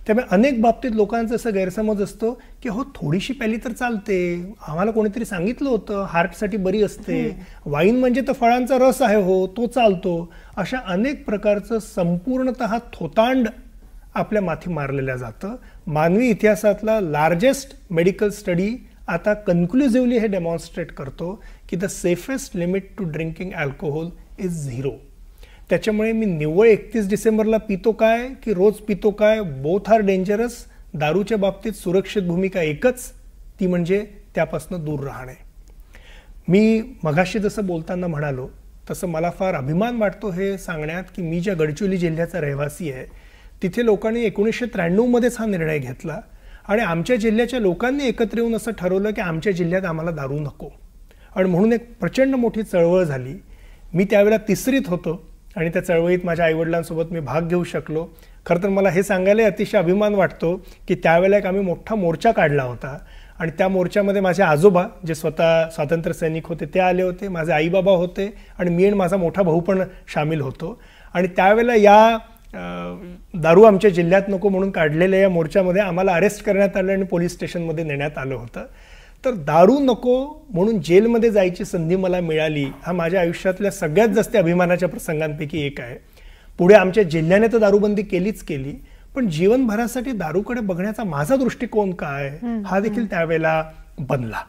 त्यामुळे अनेक बाबतीत लोकांचा असा गैरसमज असतो की हो थोडीशी प्याली तर चालते, आम्हाला कोणीतरी सांगितलं होतं हार्टसाठी बरी असते, वाईन म्हणजे तर फळांचा रस आहे हो तो चालतो. अशा अनेक प्रकारचं संपूर्णतः थोतांड आपल्या माथी मारलेल्या जातं. मानवी इतिहासातला लार्जेस्ट मेडिकल स्टडी आता कन्क्लुझिव्हली हे डेमॉन्स्ट्रेट करतो की the safest limit to drinking alcohol is 0. त्याच्यामुळे मी निव्वळ 31 डिसेंबरला पितो काय की रोज पितो काय, बोथ आर डेंजरस. दारूच्या बाबतीत सुरक्षित भूमिका एकच, ती म्हणजे त्यापासून दूर राहणे. मी मगाशी जसं बोलताना म्हणालो तसं मला फार अभिमान वाटतो हे सांगण्यात की मी ज्या गडचिरोली जिल्ह्याचा रहिवासी आहे तिथे लोकांनी 1993 मध्येच हा निर्णय घेतला आणि आमच्या जिल्ह्याच्या लोकांनी एकत्र येऊन असं ठरवलं की आमच्या जिल्ह्यात आम्हाला दारू नको, आणि म्हणून एक प्रचंड मोठी चळवळ झाली. मी त्यावेळेला 3रीत होतो आणि त्या चळवळीत माझ्या आईवडिलांसोबत मी भाग घेऊ शकलो. खरं तर मला हे सांगायला अतिशय अभिमान वाटतो की त्यावेळेला एक आम्ही मोठा मोर्चा काढला होता आणि त्या मोर्चामध्ये माझे आजोबा जे स्वतः स्वातंत्र्य सैनिक होते ते आले होते, माझे आईबाबा होते आणि मी आणि माझा मोठा भाऊ पण सामील होतो. आणि त्यावेळेला या दारू आमच्या जिल्ह्यात नको म्हणून काढलेल्या या मोर्चामध्ये आम्हाला अरेस्ट करण्यात आलं आणि पोलीस स्टेशनमध्ये नेण्यात आलं होतं. तर दारू नको म्हणून जेलमध्ये जायची संधी मला मिळाली हा माझ्या आयुष्यातल्या सगळ्यात जास्त अभिमानाच्या प्रसंगांपैकी एक आहे. पुढे आमच्या जिल्ह्याने तर दारूबंदी केलीच केली, पण जीवनभरासाठी दारूकडे बघण्याचा माझा दृष्टिकोन काय हा देखील त्यावेळेला बनला.